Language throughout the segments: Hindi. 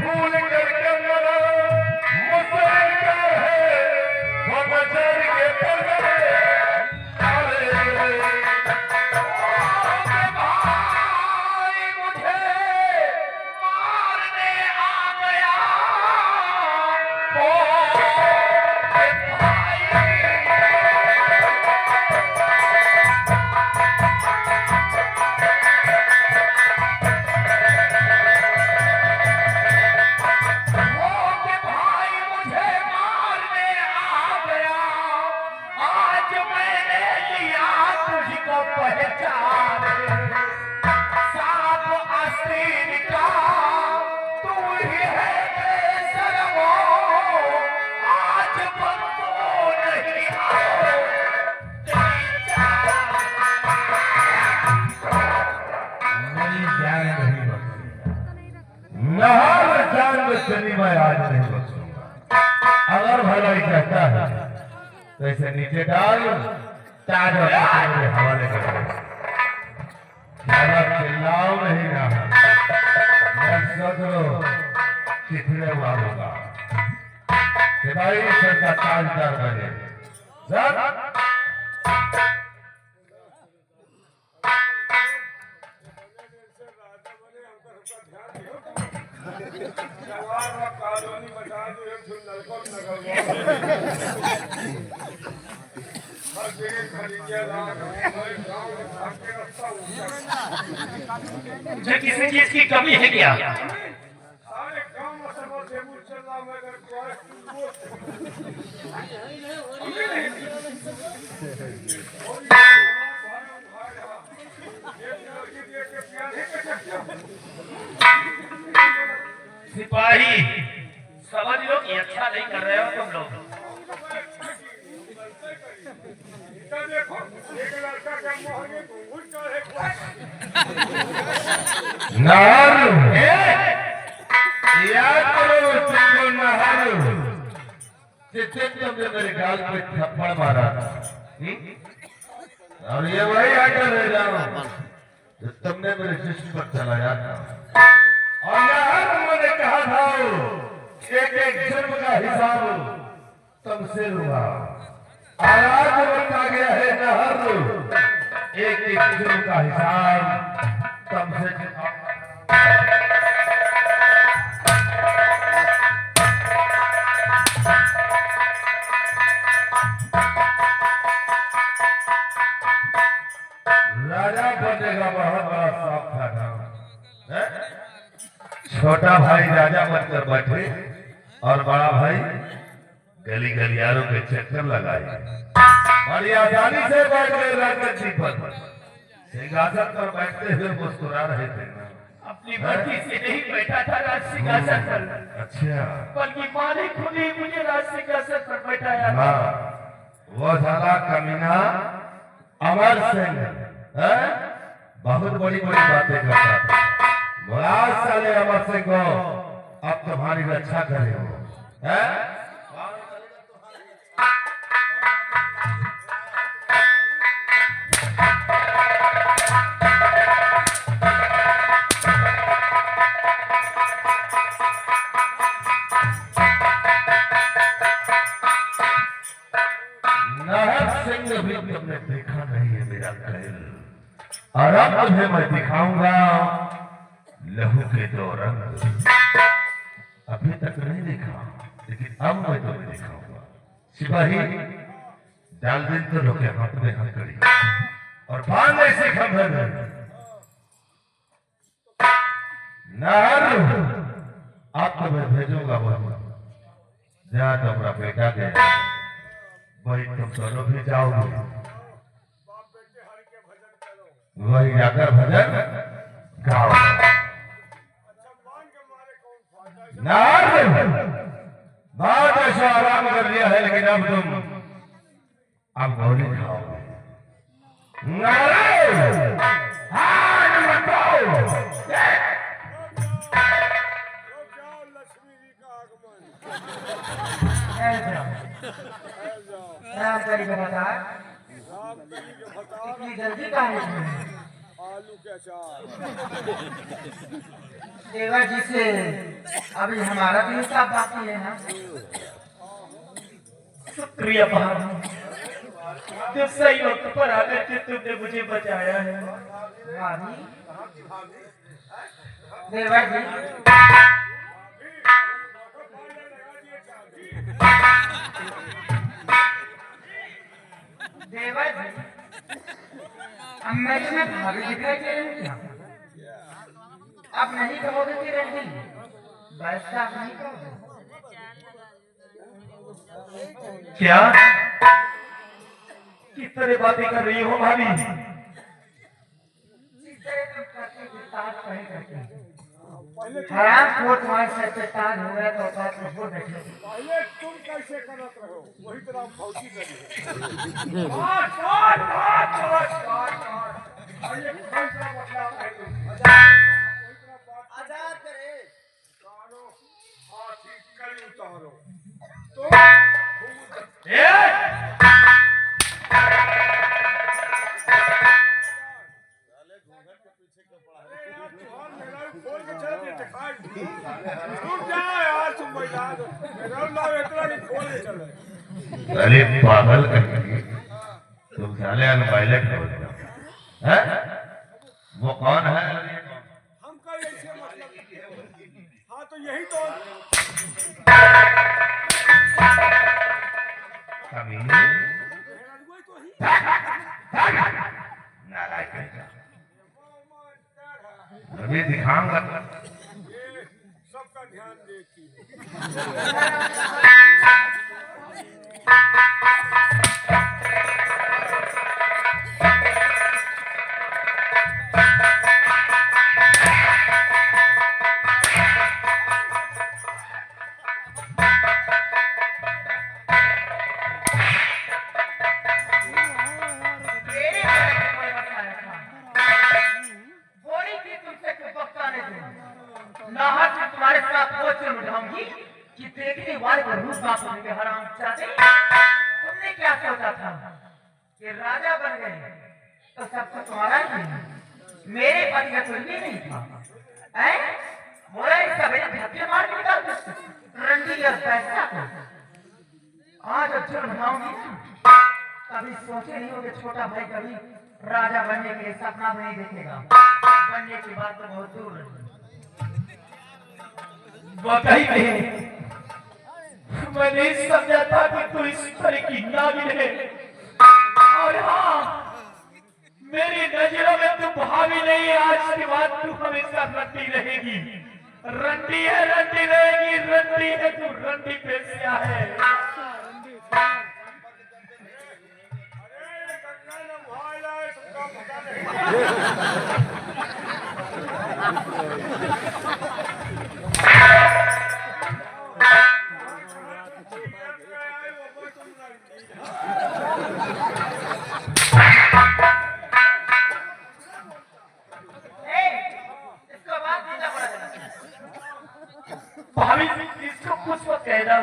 भूल करके मरो मुसलमान है वो नजर के पलड़े मैं आज नहीं बचूंगा। अगर भलाई कहता है तो इसे नीचे डाल ताज मेरे हवाले कर चिल्लाओ नहीं ना मैं सदरो कितने हुआ होगा सिपाही सर का ताजदार बने कॉलोनी बचा दो एक नलकों मुझे किसी चीज की कमी है क्या? सारे गांव में समरसेबुल चल रहा मगर सिपाही समझ लो कि अच्छा नहीं कर रहे हो तुम लोग। देखो एक लड़का का मोहर नारू याद करो तुमको नहारू जिससे तुमने मेरे गाल पे थप्पड़ मारा था और ये वही आकर रह जाओ जो तुमने मेरे जिस्म पर चलाया था और नहारू मैंने कहा था एक एक जुर्म का हिसाब तुमसे हुआ और आज बता गया है नहारू एक एक जुर्म का हिसाब तुमसे राजा बनने का बहुत बड़ा शौक था ना छोटा भाई राजा बनकर बैठे और बड़ा भाई गली गलियारों के चक्कर लगाए और ये आसानी से बैठ गए राजगद्दी पर सिंहासन पर बैठते हुए मुस्कुरा रहे थे अपनी मर्जी से नहीं बैठा था राज सिंहासन पर। अच्छा बल्कि मालिक खुद ही मुझे राज सिंहासन पर बैठाया था। वो साला कमीना अमर सिंह बहुत बड़ी बड़ी बातें करता था। बोला साले अमर सिंह को अब तुम्हारी रक्षा करे हो भी तुमने देखा नहीं है मेरा कहल और अब तुम्हें मैं दिखाऊंगा लहू के दो रंग। अभी तक नहीं देखा लेकिन अब मैं तुम्हें दिखाऊंगा। सिपाही डाल दिन तो लोग के हाथ में हथकड़ी और बांध ऐसे खंभे में नारू आप तो मैं भेजूंगा वही जहाँ तुम्हारा बेटा गया वही तुम दोनों भी जाओगे वही जाकर भजन गाओ। बहुत ऐसा आराम कर लिया है लेकिन अब तुम अब गोली खाओगे। लक्ष्मी जी का आगमन राम करी के बता इतनी जल्दी कहां है? आलू के अचार देवा जी से अभी हमारा भी हिसाब बाकी है ना। शुक्रिया भाभी, जो सही वक्त पर आकर के तुमने मुझे बचाया है। भाभी देवर जी, देवर जी, अब मैं तुम्हें भाभी दिखाई दे रही हूँ क्या? अब नहीं कहोगे कि रंडी, वैसा आप नहीं कहोगे। क्या किस तरह बातें कर रही हो भाभी? जिस तरह तुम करते हो, ताज पहन करके हराम खोर तुम्हारे सर पे ताज हो गया तो औकात में हो बैठे। पहले तुम कैसे करत रहो वही तरह फौजी करी पहले फैसला बदलाव है आजाद करे तारो हाथी कल उतारो तो खोल के चल दे दिखाई रुक जा यार तुम मैदान मेरा नाम इतना नहीं खोल के चले अरे पागल कहीं तुम साले अनपायलट हो हैं? वो कौन है? हम का ऐसे मतलब हाँ तो यही तो कमीने वही तो ही नालायक है। अभी दिखाऊंगा ये सबका ध्यान देती है तेरे घर में कोई बताया था बोली थी तुमसे कि बख्ताने दो नाहक से तुम्हारे साथ वो चुन उठाऊंगी कि देखने वाले को रूप बाप होंगे हराम चाहते। तुमने क्या सोचा था कि राजा बन गए तो सब कुछ तुम्हारा ही है। मेरे पति का कुछ भी नहीं था हैं? बोला इस सवेरे धक्के मार के निकाल दो रंडी और पैसा को। आज चुन उठाऊंगी कभी सोचे नहीं होगे छोटा भाई कभी राजा बनने के लिए सपना भी नहीं देखेगा। बनने की बात तो बहुत दूर है। वाकई में मैंने समझा था कि तू इस तरह की नागिन है, और हाँ मेरी नजरों में तू भाभी नहीं, आज के बाद तू हमेशा रंडी रहेगी। रंडी है, रंडी रहेगी, रंडी है तू, रंडी पेशिया है। अरे गंगा ने भाई लाए सबका पता नहीं इसको बात नहीं ना पड़ा। भाभी इसको कुछ मत कहना।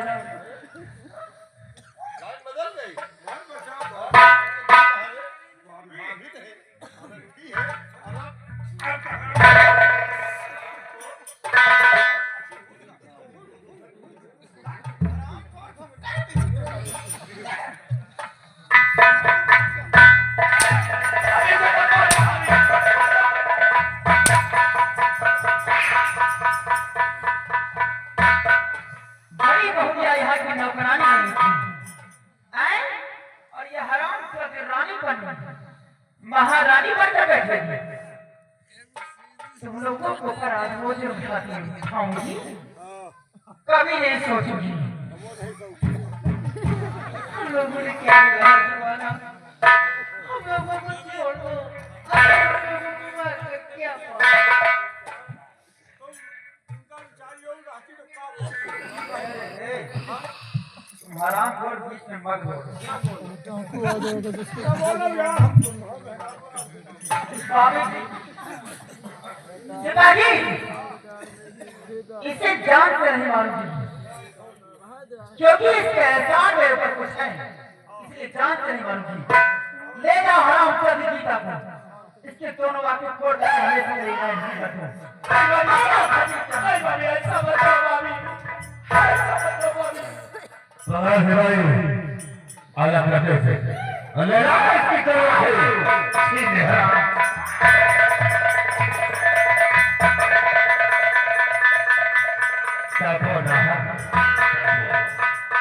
बड़ी बहुरिया यहाँ की नौकरानी बनी थी हैं? और ये हराम की रानी बनी महारानी बनकर बैठेगी। तुम लोगों को पर आज रोज उठाती खाऊंगी कभी नहीं सोचूंगी। हम लोगों ने क्या बिगाड़ दिया? हम लोगों को छोड़ दो। हम लोगों को मार कर क्या पाओ? हराम खोर बीच में मत हो। भाभी जी, पिताजी, इसे जान से नहीं मारूंगी क्योंकि इसके एहसान मेरे ऊपर कुछ है, इसलिए जान से नहीं मारूंगी। ले जाओ हराम खोर गीता को, इसके दोनों वाक्य कोर्ट में हमेशा नहीं रखूं। ऐसा मत करो बगल से भाई अलग रखे से अल्लाह इसकी तरफ है सीधे सबो ना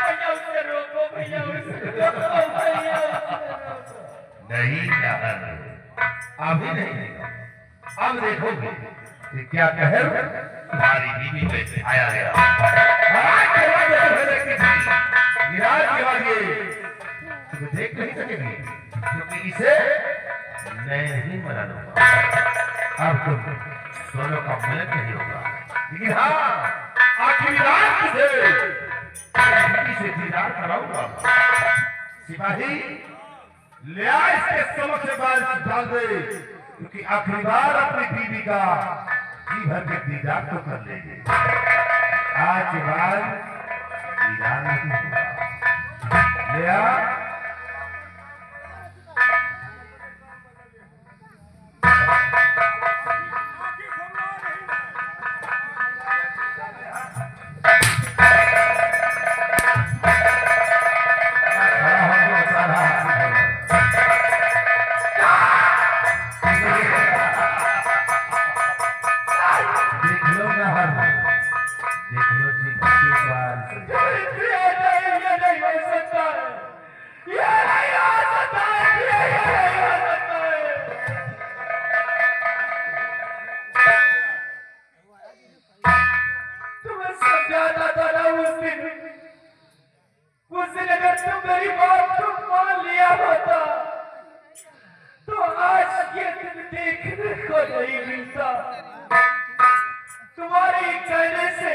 भैया उसे रोको, भैया उसे रोको, भैया नहीं यार अभी नहीं अब देखोगे कि क्या कहर तुम्हारी बीवी पे आया गया आज के बाद गिराज के बाद ये तुम्हें देख नहीं सकेंगे क्योंकि इसे मैं नहीं मना दूंगा अब तुम दोनों का मिलन नहीं होगा लेकिन हाँ आखिरी रात से बीवी से दीदार कराऊंगा सिपाही ले आ इसके समक्ष बाल डाल दे क्योंकि आखिरी बार अपनी बीवी का जी भर के दीदार तो कर लेंगे आज के बाद दीदार नहीं होगा ले आ तुम्हारे कहने से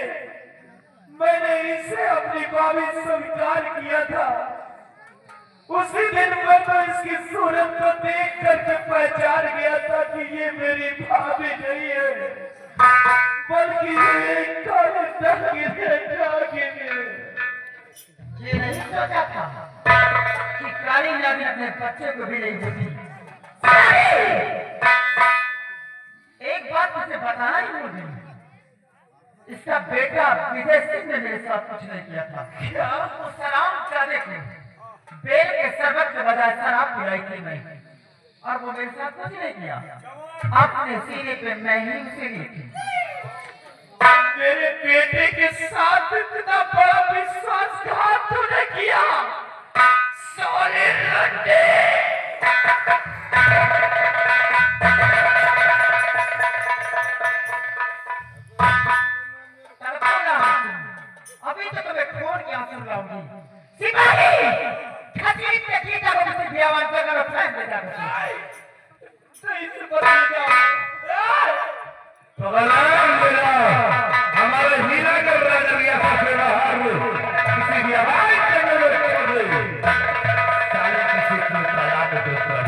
मैंने इसे अपनी भाभी स्वीकार किया था। उसी दिन मैं तो इसकी सूरत को देख करके पहचान गया था कि ये मेरी भाभी नहीं है बल्कि ये काले ये नहीं सोचा था कि काली नागिन अपने बच्चे को भी नहीं देती। एक बात मुझे बताना ही भूल गई, इसका बेटा विदेश में मेरे साथ कुछ नहीं किया था। क्या वो सलाम चाहते थे, बेल के शरबत के बजाय शराब पिलाई थी मैं, और वो मेरे साथ कुछ नहीं किया। अपने सीने पे मैं ही उसे ली थी। मेरे बेटे के साथ इतना बड़ा विश्वासघात तूने किया, सोने लड्डे। अभी तो तुम्हें खोल के आंसू लाऊंगी। सिपाही, खतीब के गीता को मुझे दियावान करना मैं फ्लैश दे जाता हूँ। सही से बताइएगा। हमारे हीरा का राजरिया सबसे बाहर किसी की आवाज करने में छोड़ दे साले किसी की तलाक दो कर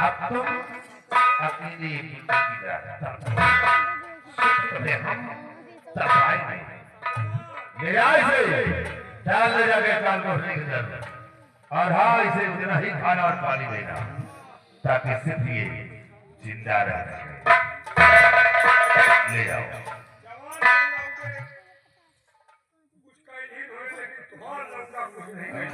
अब तुम अपनी हम सफाई नहीं से डाल ले जाके काल को नहीं कर और हाँ इसे उतना ही खाना और पानी देना ताकि सिर्फ ये जिंदा रह सके। ले जाओ। कुछ कहीं नहीं हुए लेकिन तुम्हारा लड़का कुछ नहीं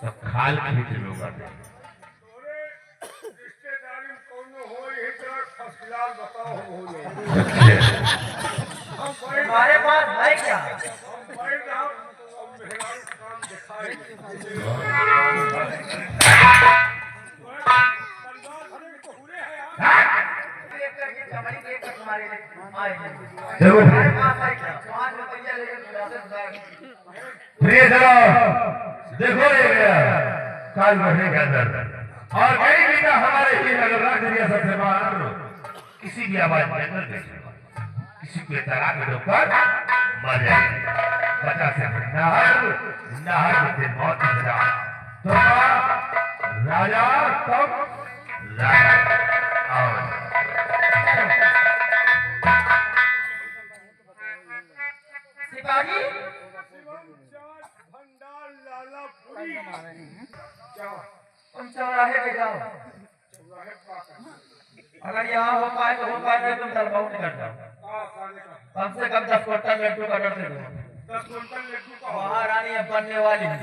तो खाल खींच लूंगा। रिश्तेदारी कौन हो ये जरा फसलाल बताओ हो हमारे पास है क्या? हम बैठ जाओ और मेहरारू काम दिखाए। देखो हमारे पास है क्या? 5 रुपया लेकर देखो ये काल बढ़ने के अंदर और कई बीता हमारे ही अगर रख दिया सबसे बाहर किसी भी आवाज में किसी को तलाक में डूबकर मर जाएगी। बचा से नहर नहर में मौत की सजा तो राजा तब आओ। सिपाही भंडार लालापुरी क्या तुम चौराहे पे जाओ, चौराहे का अगर यहाँ हो पाए तो हो पाए, नहीं तुम दरबार में कर जाओ। कम से कम 10 क्विंटल लड्डू का ऑर्डर दे दो। 10 क्विंटल लड्डू का महारानी अब बनने वाली है,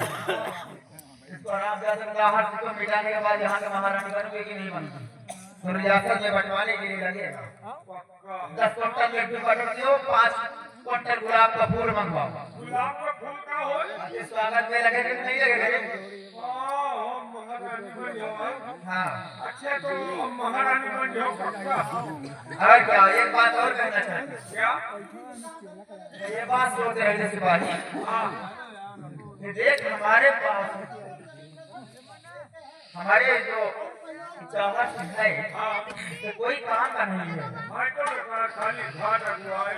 इसको आराम से बाहर से तो मिटाने के बाद यहाँ के महारानी बनोगे कि नहीं बनोगी, तो रियासत में बंटवाने के लिए लगेगा। 10 क्विंटल लड्डू का ऑर्डर दो, 5 क्विंटल गुलाब का फूल मंगवाओ। गुलाब का फूल का हो ये स्वागत में लगेगा कि नहीं लगेगा? महारानी बन जाओ। हाँ, अच्छा तो महारानी बन जाओ पक्का। और क्या एक बात और कहना चाहते क्या हैं, ये बात सोच रहे थे सिपाही, कि देख हमारे पास हमारे जो चाहत है तो कोई काम का नहीं है। मैं तो बेकार खाली घाट अगुआई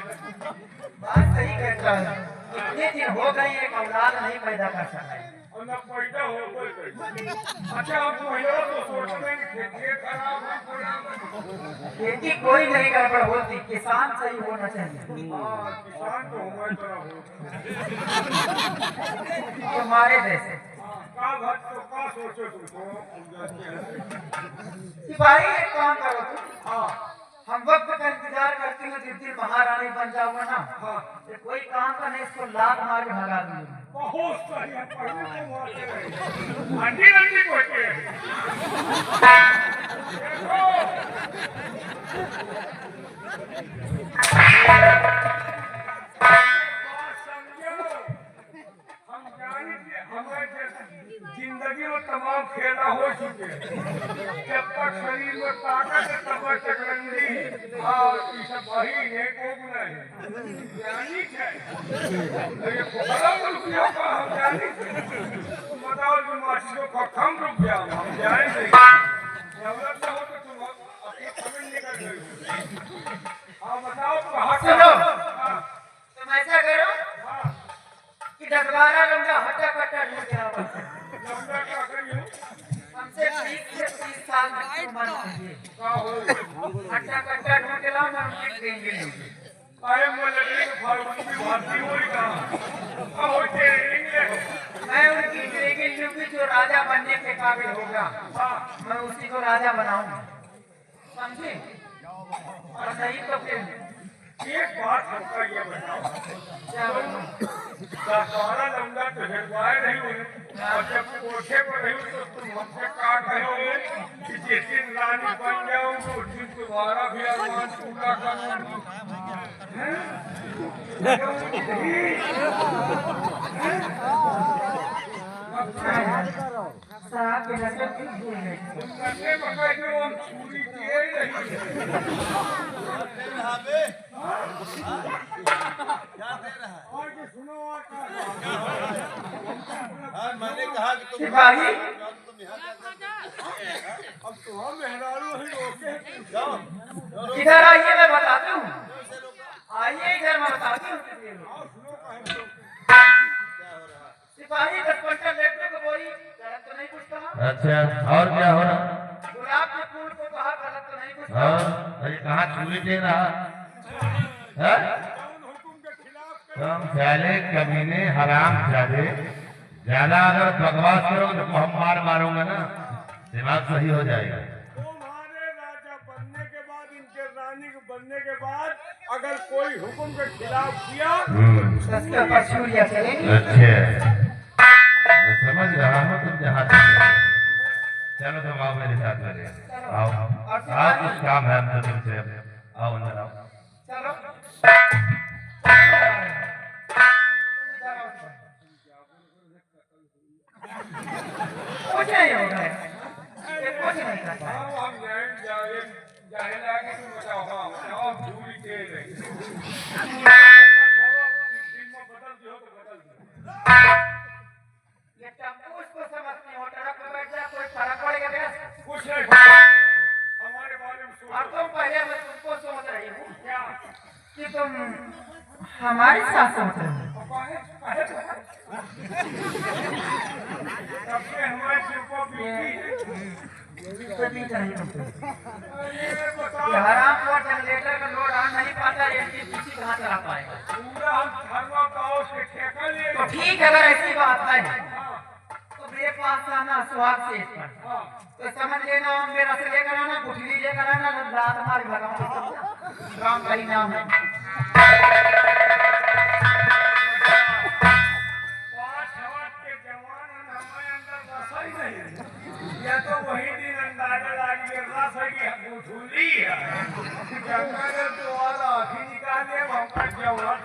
बात सही कहता है, इतने दिन हो गए एक औलाद नहीं पैदा कर सका है। और न पैदा हो कोई कैसे। अच्छा आप महिला तो सोचते हैं कि खेती खराब है पूरा। खेती कोई नहीं गड़बड़ होती, किसान सही होना चाहिए। किसान तो हमारे तरह हो तुम्हारे जैसे का घट तो का सोचो तुमको। सिपाही एक काम करो तुम, हम वक्त का इंतजार करते हैं, जिस दिन महारानी बन जाओगे ना, तो कोई काम का नहीं, इसको लात मार के भगा दूंगा। बहुत सही है, पहले तो मारते रहे अंडी अंडी कोटे हम जाने कि हमारे जिंदगी में तमाम खेला हो चुके जब तक शरीर में ताकत है तब तक रंगी और ये सब वही है को नहीं ज्ञानी है ये बड़ा रुपया का हम जानी बताओ जो माछियों का कम रुपया हम जाने नहीं जरूरत हो तो तुम अपनी खबर निकल गई। हाँ बताओ कहाँ सुनो, तुम ऐसा करो कि 10-12 लंगा हट्टा कट्टा ढूंढ के आओ। लंबा क्या करिए हमसे 20 से 30 साल तक उम्र चाहिए। का हो हट्टा कट्टा ढूंढ के लाओ, मैं उनकी ट्रेनिंग लूंगी। आए मलने के फालतू की बातें हो रही कहाँ अब होते इंग्लिश मैं उनकी ट्रेनिंग लूंगी, जो राजा बनने के काबिल होगा मैं उसी को राजा बनाऊंगा, समझे? और नहीं तो फिर एक बात हमका ये बताओ क्या बनूं? दशहरा लंगा तो हिलवाए नहीं हुए और जब कोठे पर रही तो तुम हमसे कहा कहोगे कि जिस दिन रानी बन जाऊंगी उस दिन तुम्हारा भी अरमान पूरा करूंगी। साहब के नजर क्यों भूल गए? तुम करने पका जो हम छुरी किए ही नहीं और कि सुनो मैंने कहा कि तुम सिपाही अब तो हम मेहरारू ही रोके इधर आइए, मैं बताती हूँ। आइए इधर, मैं बताती हूँ। सिपाही 10 क्विंटल लड्डू को बोरी, गलत तो नहीं कुछ कहा? अच्छा और क्या हो रहा? गुलाब के फूल को कहा, गलत तो नहीं कुछ हाँ, कहा? अरे कहाँ चूरी दे रहा है? हुकुम के खिलाफ तुम साले कमीने हराम जादे, ज्यादा अगर बकवास करोगे तो हम मार मारूंगा ना, दिमाग सही हो जाएगा। तुम्हारे राजा बनने के बाद इनके रानी के बनने के बाद अगर कोई हुकुम के खिलाफ किया उसका पछूरिया चलेगी। अच्छा, मैं समझ रहा हूँ तुम जहाँ चल रहे हो। चलो तुम आओ मेरे साथ मेरे, आओ आओ, कुछ काम है हमसे तुमसे, आओ अंदर आओ। चलो कुछ नहीं होगा, ये कुछ नहीं करता है। हम जाने लगे तुम बताओ हाँ बताओ दूरी के नहीं बदल दियो तो बदल दियो ये टप्पू इसको समझते हो, ट्रक में बैठ जा, कोई फर्क पड़ेगा क्या? कुछ नहीं हमारे बारे में और सोचो तुम पहले मैं तुमको सोच रही हूँ क्या कि तुम हमारे साथ सोच रहे हो। सबसे हमारे सिर को बीती तो भी चाहिए हमको। ये बताओ, ये हराम खोर जनरेटर का लोड आ नहीं पाता, एनटीपीसी कहाँ चला पाएगा? पूरा हम थर्माकोल से ठेका लिए। तो ठीक है, अगर ऐसी बात है तो मेरे पास आना सुहाग से इस पर, तो समझ लेना मेरा से लेकर आना, गुठली लेकर आना, लात मार भगाऊंगा, काम का ही नाम है। 5 हवात के जवान हमारे अंदर बसा ही नहीं। या तो वही दिन अंदाजा लागी के रस है कि गुठली है, जंगल तो वाला आखिर निकाल दिया, हम पर जवान